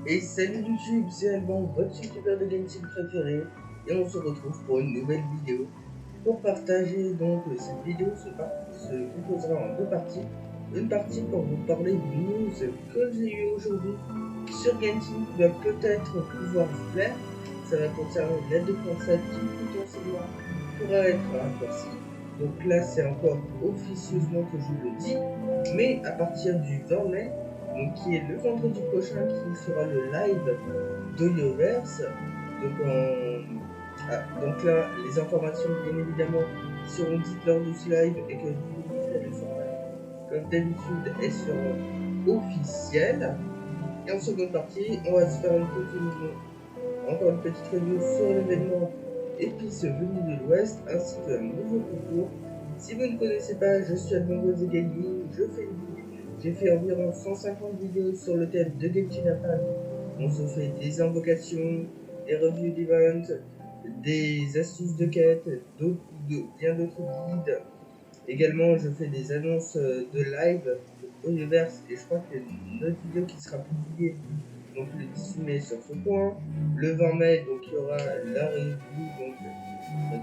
Et salut YouTube, c'est Alban, votre youtubeur de Genshin préféré, et on se retrouve pour une nouvelle vidéo. Pour partager donc cette vidéo se composera en deux parties. Une partie pour vous parler d'une news que j'ai eue aujourd'hui sur Genshin qui va peut-être pouvoir vous plaire. Ça va concerner l'aide de constat qui potentiellement pourra être raccourcie. Donc là c'est encore officieusement que je le dis, mais à partir du 20 mai, donc qui est le vendredi prochain, qui sera le live d'Oyoverse. Donc là, les informations bien évidemment seront dites lors de ce live et que vous limiterez le format comme d'habitude elles seront officielles. Et en seconde partie, on va se faire encore une petite review sur l'événement Épice venu de l'Ouest ainsi qu'un nouveau concours. Si vous ne connaissez pas, je suis Alban Gaming, j'ai fait environ 150 vidéos sur le thème de Genshin Impact. On se fait des invocations, des reviews d'events, des astuces de quête, bien d'autres guides. Également, je fais des annonces de live au Universe et je crois qu'il y a une autre vidéo qui sera publiée donc le 18 mai sur ce point. Le 20 mai, donc il y aura la review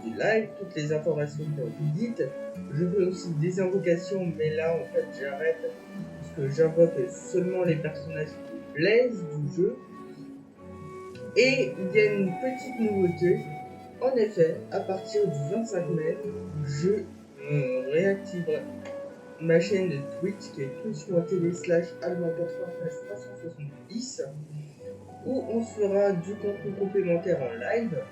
du live, toutes les informations qui ont été dites. Je fais aussi des invocations, mais là en fait j'arrête parce que j'invoque seulement les personnages qui me plaisent du jeu. Et il y a une petite nouveauté. En effet, à partir du 25 mai, je réactiverai ma chaîne de Twitch qui est twitch.tv/alban93 370 où on fera du contenu complémentaire en live.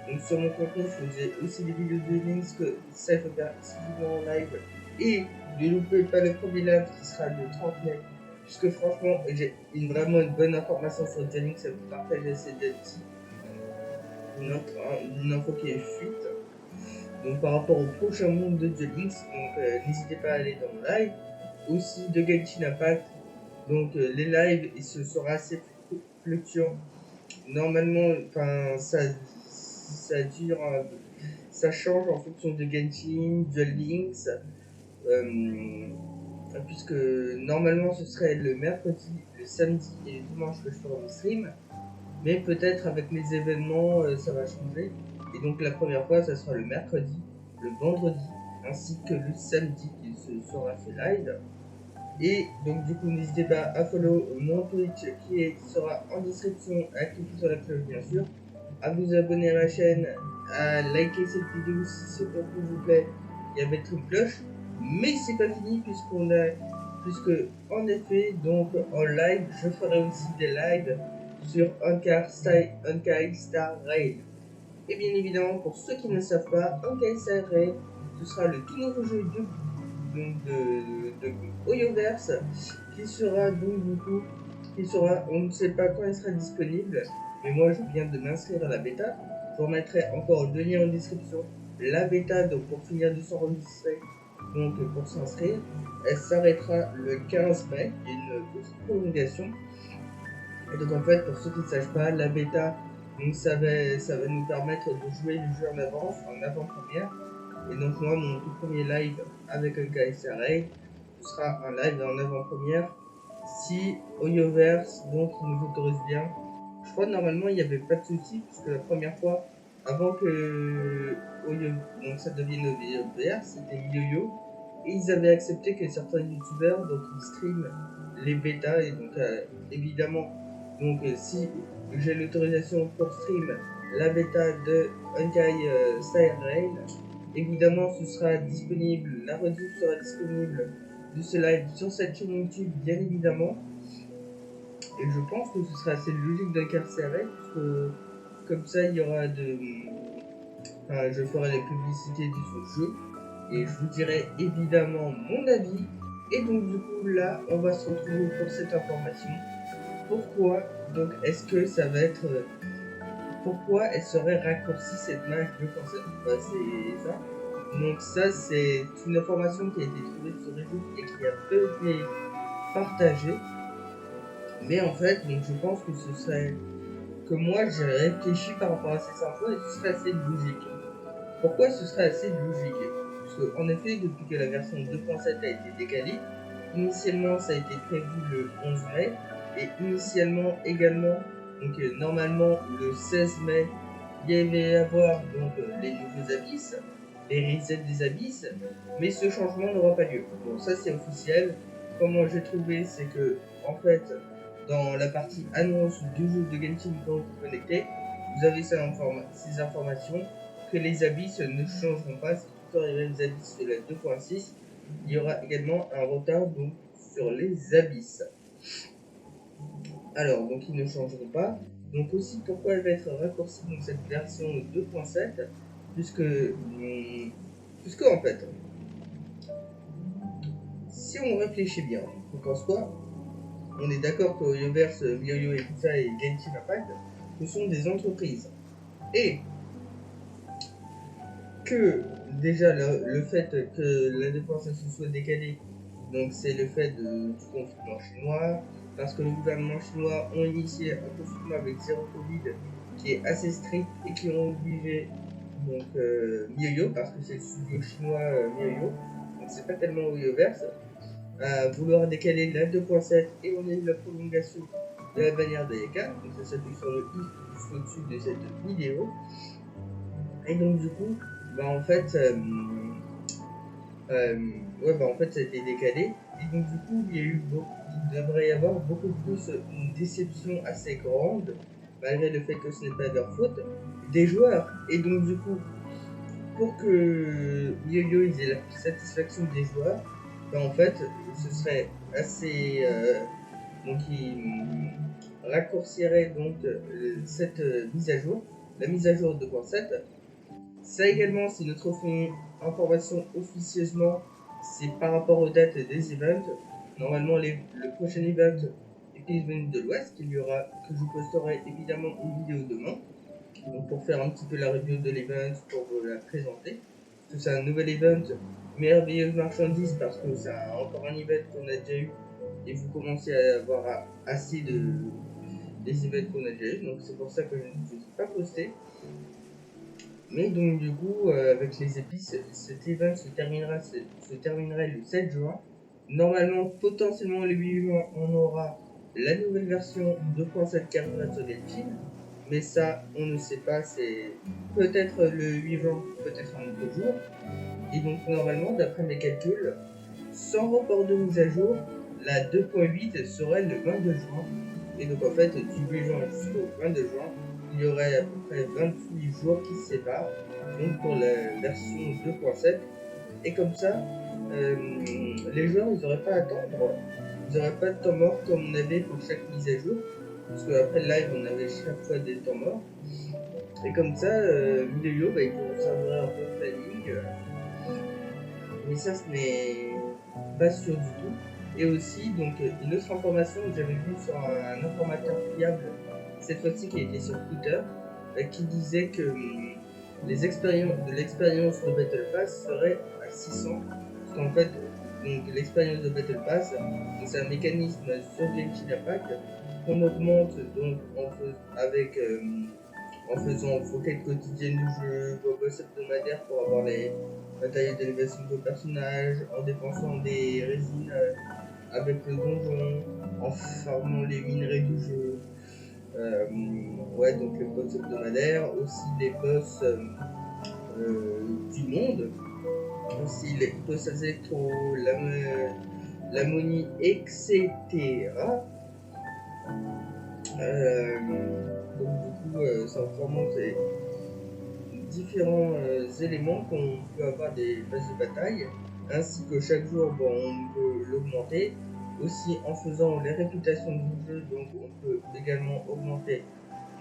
Donc sur mon contenu, je faisais aussi des vidéos de links que ça peut faire exclusivement en live. Et ne loupez pas le premier live qui sera le 30 mai. Puisque franchement, j'ai vraiment une bonne information sur Janix à vous partager ces dates-ci. Une info qui est fuite. Donc par rapport au prochain monde de Janix, donc n'hésitez pas à aller dans le live. Aussi de Genshin Impact. Donc les lives, ce sera assez fluctuant. Normalement, ça dure, ça change en fonction de Genshin, Duel Links, puisque normalement ce serait le mercredi, le samedi et le dimanche que je ferai mon stream, mais peut-être avec les événements ça va changer. Et donc la première fois, ça sera le mercredi, le vendredi, ainsi que le samedi qui sera fait live. Et donc du coup n'hésitez pas à follow mon Twitch qui sera en description, à cliquer sur la cloche bien sûr, à vous abonner à ma chaîne, à liker cette vidéo si ce contenu vous plaît et à mettre une cloche. Mais c'est pas fini puisque en effet donc en live je ferai aussi des lives sur Honkai Star Rail. Et bien évidemment pour ceux qui ne savent pas, Honkai Star Rail ce sera le tout nouveau jeu de Oyoverse qui sera on ne sait pas quand il sera disponible, mais moi je viens de m'inscrire à la bêta. Je vous remettrai encore le lien en description. La bêta, donc pour finir de s'enregistrer, donc pour s'inscrire, elle s'arrêtera le 15 mai, il y a une petite prolongation. Et donc en fait, pour ceux qui ne savent pas, la bêta, donc ça va nous permettre de jouer le jeu en avance, en avant-première. Et donc moi, mon tout premier live avec un KSRA, ce sera un live en avant-première si Oyoverse donc nous autorise bien. Je crois que normalement il n'y avait pas de souci puisque la première fois, avant que donc ça devienne Oyoverse, c'était YoYo et ils avaient accepté que certains youtubeurs donc ils streament les bêtas et donc évidemment donc si j'ai l'autorisation pour stream la bêta de Honkai Star Rail, évidemment ce sera disponible, la rediff sera disponible de ce live sur cette chaîne YouTube bien évidemment. Et je pense que ce sera assez logique d'incarcérer puisque comme ça il y aura je ferai les publicités de ce jeu et je vous dirai évidemment mon avis. Et donc du coup là on va se retrouver pour cette information. Pourquoi donc est-ce que ça va être pourquoi elle serait raccourcie cette mage de concept? C'est ça. Donc ça c'est une information qui a été trouvée sur Reddit et qui a peu été partagée. Mais en fait, donc je pense que ce serait que moi j'ai réfléchi par rapport à ces infos et ce serait assez logique. Pourquoi ce serait assez logique? Parce que en effet, depuis que la version 2.7 a été décalée, initialement ça a été prévu le 11 mai, Et initialement également, donc normalement le 16 mai, il va y avoir donc les nouveaux abysses, les resets des abysses, mais ce changement n'aura pas lieu. Bon, ça c'est officiel. Comment j'ai trouvé, c'est que en fait, dans la partie annonce du jeu de Genshin quand vous connectez, vous avez ces informations que les abysses ne changeront pas. Si tout arrive les abysses de la 2.6, il y aura également un retard donc sur les abysses. Alors, donc ils ne changeront pas. Donc aussi, pourquoi elle va être raccourcie dans cette version 2.7 puisque en fait, si on réfléchit bien, on pense quoi? On est d'accord que Yoverse, MioYo et Pizza et Genshin Impact, ce sont des entreprises. Et que déjà le fait que la déforestation soit décalée, donc c'est le fait du confinement chinois, parce que le gouvernement chinois ont initié un confinement avec zéro Covid qui est assez strict et qui ont obligé donc MioYo, parce que c'est le studio chinois MioYo, donc c'est pas tellement Yoverse, à vouloir décaler la 2.7 et on a eu la prolongation de la bannière d'Ayaka, donc ça s'appuie sur le i juste au-dessus de cette vidéo. Et donc du coup, bah en fait, en fait ça a été décalé. Et donc du coup, il devrait y avoir beaucoup plus une déception assez grande, malgré le fait que ce n'est pas de leur faute, des joueurs. Et donc du coup, pour que YoYo ait la satisfaction des joueurs, bah en fait, ce serait assez... donc il raccourcirait donc cette mise à jour, la mise à jour 2.7. Ça également, c'est notre information officieusement, c'est par rapport aux dates des events. Normalement, le prochain event Eclipse de l'Ouest, que je posterai évidemment une vidéo demain. Donc pour faire un petit peu la review de l'event, pour vous la présenter. Tout ça, un nouvel event, merveilleuse marchandise, parce que c'est encore un event qu'on a déjà eu et vous commencez à avoir assez des events qu'on a déjà eu. Donc c'est pour ça que je ne suis pas posté. Mais donc du coup, avec les épices, cet event se terminerait le 7 juin. Normalement, potentiellement le 8 juin, on aura la nouvelle version 2.7 qui arrivera sur Genshin. Mais ça, on ne sait pas, c'est peut-être le 8 juin, peut-être un autre jour. Et donc normalement, d'après mes calculs, sans report de mise à jour, la 2.8 serait le 22 juin. Et donc en fait, du 8 juin jusqu'au 22 juin, il y aurait à peu près 28 jours qui se séparent, donc pour la version 2.7. Et comme ça, les joueurs, ils n'auraient pas à attendre, ils n'auraient pas de temps mort comme on avait pour chaque mise à jour, parce qu'après le live, on avait chaque fois des temps morts. Et comme ça, MioYo, il conserverait un peu de planning, mais ça, ce n'est pas sûr du tout. Et aussi, donc, une autre information que j'avais vue sur un informateur fiable, cette fois-ci qui était sur Twitter, qui disait que l'expérience de Battle Pass serait à 600. Parce qu'en fait, l'expérience de Battle Pass, c'est un mécanisme sur Genshin Impact qu'on augmente donc en faisant quête quotidienne du jeu, boss hebdomadaire pour avoir les batailles d'élévation de personnages, en dépensant des résines avec le donjon, en farmant les minerais du jeu. Donc les boss hebdomadaires, aussi les boss du monde, aussi les boss électro, l'ammonie, etc. Donc du coup, ça vraiment c'est différents éléments qu'on peut avoir des phases de bataille, ainsi que chaque jour on peut l'augmenter. Aussi en faisant les réputations du jeu, donc on peut également augmenter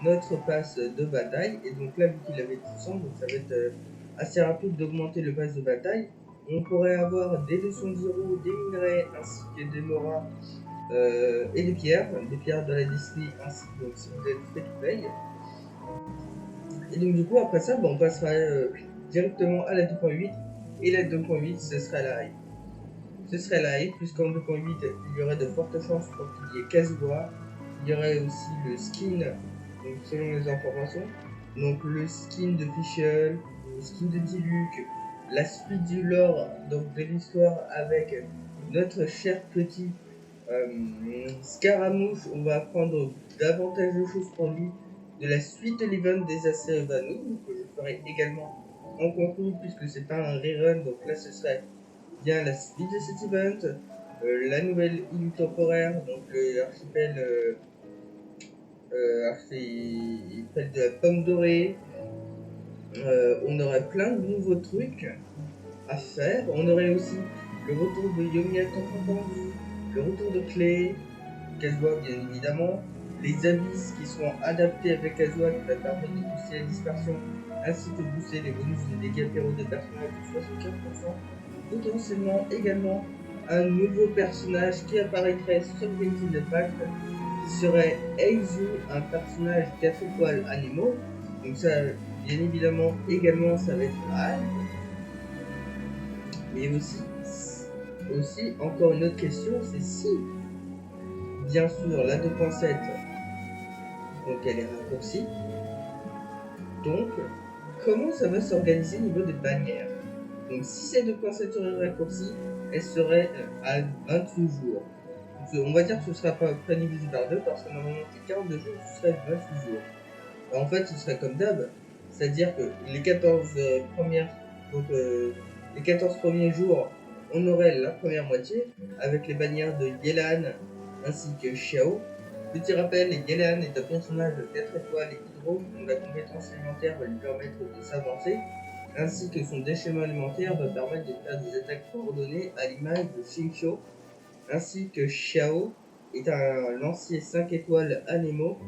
notre passe de bataille. Et donc là, vu qu'il avait 100, donc ça va être assez rapide d'augmenter le pass de bataille. On pourrait avoir des leçons de zéro, des minerais, ainsi que des moras et des pierres de la Disney, ainsi que donc, si vous êtes free to play. Et donc du coup après ça, on passera directement à la 2.8. Et la 2.8, ce serait la hype. Ce serait la hype, puisqu'en 2.8, il y aurait de fortes chances pour qu'il y ait Kazuha. Il y aurait aussi le skin, donc selon les informations. Donc le skin de Fischl, le skin de Diluc, la suite du lore, donc de l'histoire avec notre cher petit Scaramouche, on va apprendre davantage de choses pour lui de la suite de l'event des Acerevanus, que je ferai également en contenu puisque c'est pas un rerun, donc là ce serait bien la suite de cet event, la nouvelle île temporaire, donc l'archipel archipel de la pomme dorée. On aurait plein de nouveaux trucs à faire. On aurait aussi le retour de Yomi tant entendu, le retour de Clé, Kazuha bien évidemment, les abysses qui seront adaptés avec Kazuha qui va permettre de booster la dispersion ainsi que de booster les bonus des dégâts péro des personnages de 75%. Potentiellement également un nouveau personnage qui apparaîtrait sur Genshin Impact qui serait Eizu, un personnage 4 étoiles animaux. Donc ça, bien évidemment, également ça va être hype. Mais aussi, encore une autre question, c'est si, bien sûr, la 2.7, donc elle est raccourcie. Donc, comment ça va s'organiser au niveau des bannières? Donc, si cette 2.7 serait raccourcie, elle serait à 28 jours. Donc, on va dire que ce sera pas près divisé par 2 parce que normalement c'est 42 jours, ce serait 28 jours. Alors, en fait, ce serait comme d'hab, c'est-à-dire que les 14 les 14 premiers jours, on aurait la première moitié avec les bannières de Yelan ainsi que Xiao. Petit rappel, Yelan est un personnage de 4 étoiles et hydro, dont la compétence alimentaire va lui permettre de s'avancer, ainsi que son déchaînement alimentaire va permettre de faire des attaques coordonnées à l'image de Xingqiu, ainsi que Xiao est un lancier 5 étoiles Anemo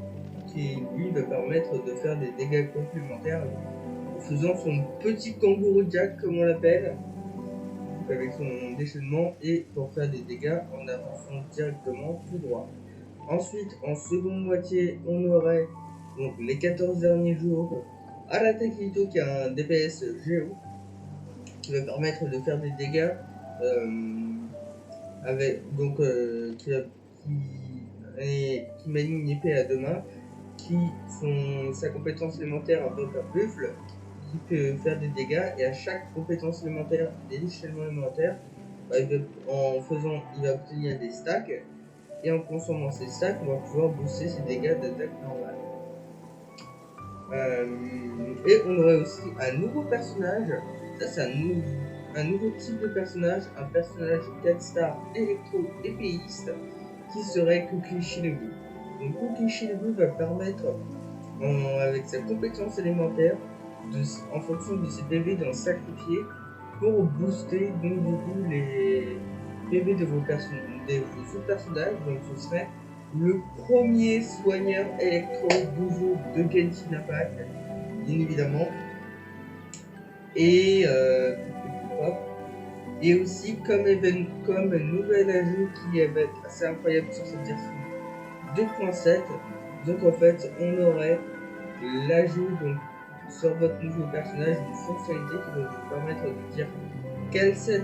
qui lui va permettre de faire des dégâts complémentaires en faisant son petit kangourou jack comme on l'appelle, avec son déchaînement et pour faire des dégâts en avançant directement tout droit. Ensuite, en seconde moitié, on aurait donc les 14 derniers jours Aratakito qui a un DPS géo qui va permettre de faire des dégâts avec donc qui manie une épée à deux mains, sa compétence élémentaire un peu buffle, qui peut faire des dégâts et à chaque compétence élémentaire des déchaînements élémentaires, il va obtenir des stacks et en consommant ces stacks, on va pouvoir booster ses dégâts d'attaque normale. Et on aurait aussi un nouveau personnage, ça c'est un nouveau type de personnage, un personnage 4 stars électro-épéiste qui serait Cookie Shinobu. Donc Cookie Shinobu va permettre, avec sa compétence élémentaire, en fonction de ses PV d'en sacrifier pour booster donc du coup les PV de vos personnages. Donc ce serait le premier soigneur électro nouveau de Genshin Impact, bien évidemment. Et aussi comme nouvel ajout qui va être assez incroyable sur cette version 2.7, donc en fait on aurait l'ajout donc sur votre nouveau personnage une fonctionnalité qui va vous permettre de dire quel set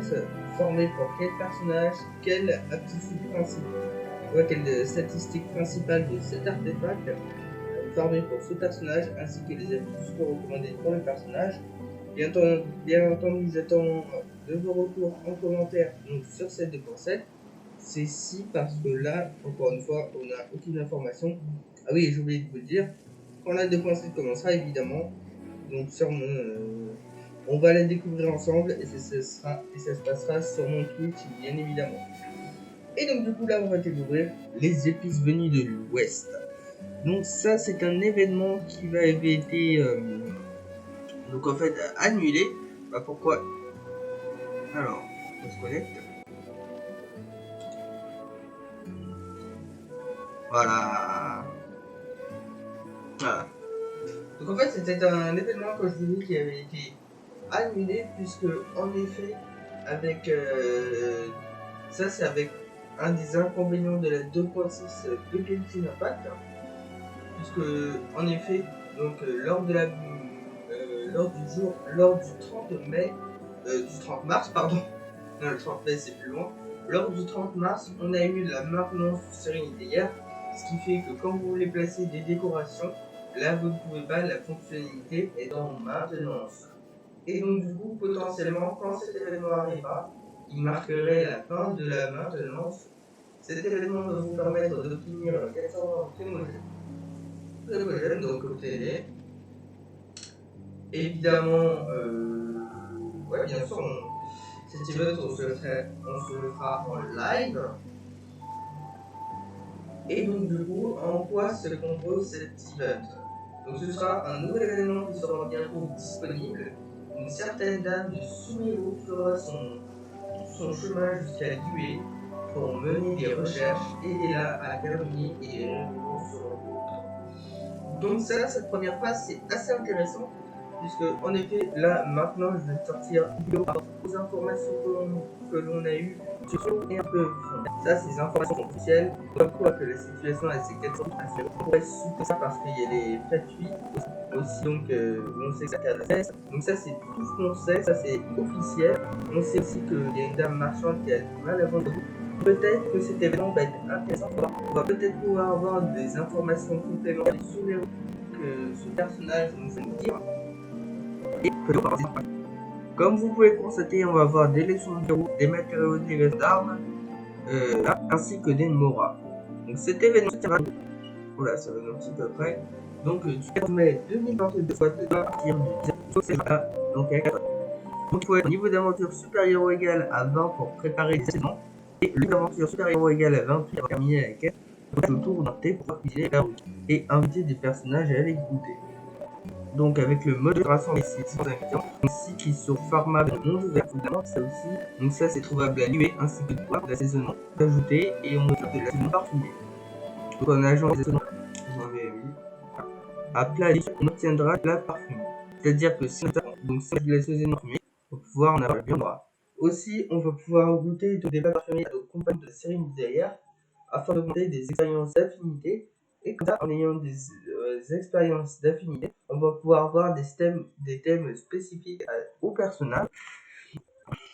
former pour quel personnage, quelle aptitude principale, quelle statistique principale de cet artefact formé pour ce personnage, ainsi que les aptitudes recommandées pour le personnage. Bien entendu, j'attends de vos retours en commentaire donc, sur cette 2.7. C'est si parce que là, encore une fois, on n'a aucune information. Ah oui, j'ai oublié de vous le dire, quand la 2.7 commencera, évidemment, donc on va la découvrir ensemble et ça se passera sur mon Twitch, bien évidemment. Et donc du coup là, on va découvrir les épices venues de l'Ouest. Donc ça, c'est un événement qui va avoir été donc en fait annulé. Pourquoi? Alors, on se connecte. Voilà. Donc en fait, c'était un événement, comme je vous dis, qui avait été annulé, puisque en effet, avec ça, c'est avec un des inconvénients de la 2.6 de Genshin Impact, puisque en effet, donc lors du 30 mai, du 30 mars, pardon, non, le 30 mai c'est plus loin, lors du 30 mars, on a eu la maintenance de Sérénité hier, ce qui fait que quand vous voulez placer des décorations, là vous ne pouvez pas, la fonctionnalité est en maintenance. Et donc du coup, potentiellement, quand cet événement arrivera, il marquerait la fin de la maintenance Cet événement va vous permettre d'obtenir 400 Primogène, donc obtenez. Évidemment, ouais, bien sûr, cet event on se le fera en live. Et donc du coup, en quoi se compose cet event? Donc ce sera un nouvel événement qui sera bientôt disponible. Une certaine dame de Sumero fera son chemin jusqu'à Due pour mener des recherches, aider-la à terminer et les réunions seront. Donc ça, cette première phase, c'est assez intéressant, puisque en effet, là, maintenant, je vais sortir une vidéo par rapport aux informations que l'on a eues sur et un peu. Ça, ces informations sont officielles, comme quoi que la situation à ces 400 on pourrait soutenir ça parce qu'il y a les fêtes aussi, donc on sait que ça cadre. Donc ça, c'est tout ce qu'on sait, ça c'est officiel. On sait aussi qu'il y a une dame marchande qui a du mal à vendre. Peut-être que cet événement va être intéressant. On va peut-être pouvoir avoir des informations complémentaires sur les que ce personnage nous a dit. Et comme vous pouvez constater, on va avoir des leçons de roue, des matériaux divers d'armes, ainsi que des moras. Donc cet événement se tiendra. Voilà, ça va un petit peu près. Donc du 4 mai 2022 à partir du 10 mai. Donc à 4. Donc il faut être au niveau d'aventure supérieur ou égal à 20 pour préparer les saisons. Et le niveau d'aventure supérieur ou égal à 28 pour terminer la quête. Donc autour d'un thé pour cuisiner la route et inviter des personnages à aller goûter. Donc avec le mode de rassemblement des 600 ingrédients, ainsi qui sont farmables non ouverts, évidemment ça aussi. Donc ça c'est trouvable à l'UE ainsi que de l'assaisonnement ajouté et on trouve de l'assaisonnement parfumé. Donc en agent d'assaisonnement, j'en avais mis. À plat on obtiendra de la parfumée. C'est-à-dire que si on a de l'assaisonnement parfumé, on va pouvoir en avoir bien droit. Aussi, on va pouvoir goûter des plats parfumés à nos compagnons de série derrière afin d'augmenter des expériences d'affinité. Et comme ça, en ayant des expériences d'affinité, on va pouvoir avoir des thèmes spécifiques au personnage.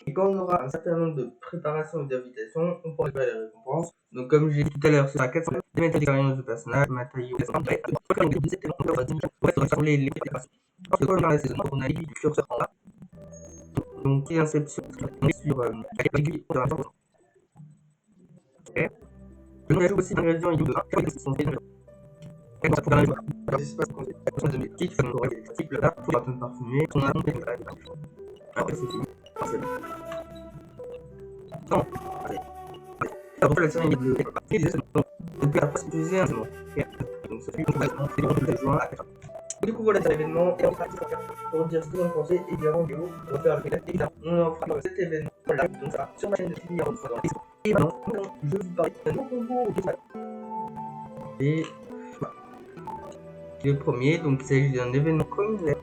Et quand on aura un certain nombre de préparations et d'invitations, on pourra récupérer les récompenses. Donc comme j'ai dit tout à l'heure, ce sera 400 des méthodes d'expérience du personnage, matériaux, les préparations. Ensuite, quand on a la saison, on a les du curseur en bas. Donc, c'est Inception, on est sur l'aiguille de 100%. Ok. On ajoute aussi l'ingrédient de 1 qui sont faits. Et ça pour un joueur. Alors, l'espace qu'on a de métier, ça nous aura des types là, pour la tonne parfumée, on a un peu de après, c'est fini. C'est bon. Non, allez. Après, la série de et des donc, depuis après, c'est utilisé un jour. Donc, ça fait qu'on va c'est le 2 juin à 4h. Du coup, voilà, c'est l'événement, et on sera pour dire ce que vous en pensez, et bien en vidéo, on va faire le fait, évidemment, on en fera cet événement là, donc ça, sur ma chaîne de TV, on fera dans les et maintenant, je vous parle d'un nouveau concours. Et voilà. Le premier, donc il s'agit d'un événement communautaire.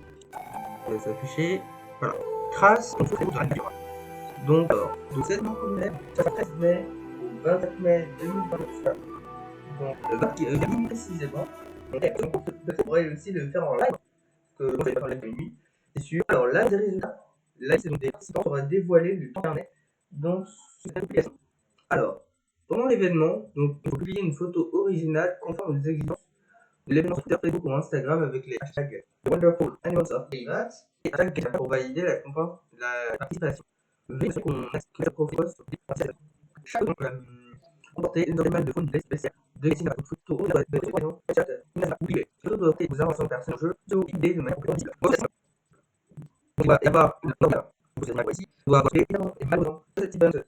On va s'afficher. Voilà. Trace, on fait de la nature. Donc, cet événement communautaire, ça sera 13 mai au 24 mai 2023. Donc, le 24 précisément. Donc, on pourrait aussi le faire en live, parce que on va faire en live de nuit, c'est sûr. Alors là, les résultats, la saison des participants sera dévoilée le 30 mai. Donc, c'est une publication. Alors, pendant l'événement, donc, il faut publier une photo originale conforme aux exigences de l'événement sur Facebook ou Instagram avec les hashtags Wonderful Animals of Event et hashtag pour valider la participation. Veuillez qu'on inscrit sa profil sur des participants. Chaque comporter une demande de faune spéciale. De laisser la photo de la présentation, chat, oubliez. Surtout de noter vos inventions personnelles en jeu, ou idées de manière compréhensible. Il va y avoir vous êtes mal ici, doit avoir évidemment et malheureusement ce type de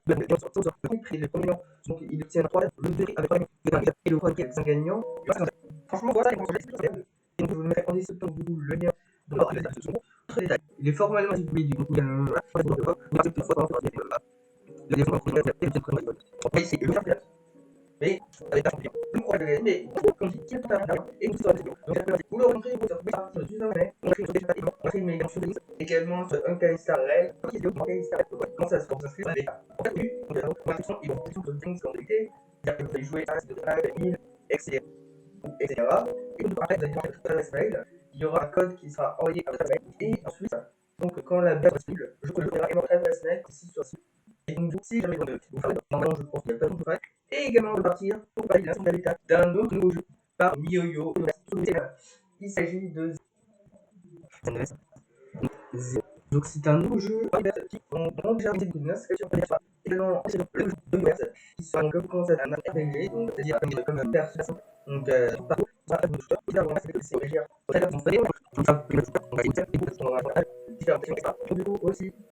le premier donc il obtient 3 le 2 avec 3 et le 3 qui est 5 gagnants. Franchement, voilà, et donc je vous mettrai en description le lien dans la description. Très détaillé. Il est formellement distribué du contenu la défense contre la c'est le championnat. Mais avec un champion. Le courage de gagner, mais comme dit, qui est à l'intérieur et nous sommes donc vous le rencontrez, vous serez partir du 19 mai, on crée sur des chats et on crée une médaille sur des également sur un Kalistar réel, qui est un Kalistar réel. Comment ça se passe? Ça se fait dans les bêta. En fait, au début, on a une conversation et une question sur le things qu'on dicté, c'est-à-dire que vous allez jouer ça, c'est de la 1000, etc. Et donc après, vous allez faire toute l'adresse mail, il y aura un code qui sera envoyé à votre mail et ensuite, donc quand la bête est possible, je peux le faire et mon adresse mail ici sur site. Et donc, si jamais vous faites, normalement, je pense qu'il n'y a pas de faire, et également de partir pour parler de l'état d'un autre nouveau jeu par MiYoYo. Il s'agit de Donc c'est un nouveau jeu qui ont déjà été de l'inscription également le jeu de West qui sera donc commencé à un RPG, donc c'est-à-dire comme personne. Donc parcours, ça va vous c'est légère. Donc ça va vous faire donc ça va vous faire différentes aussi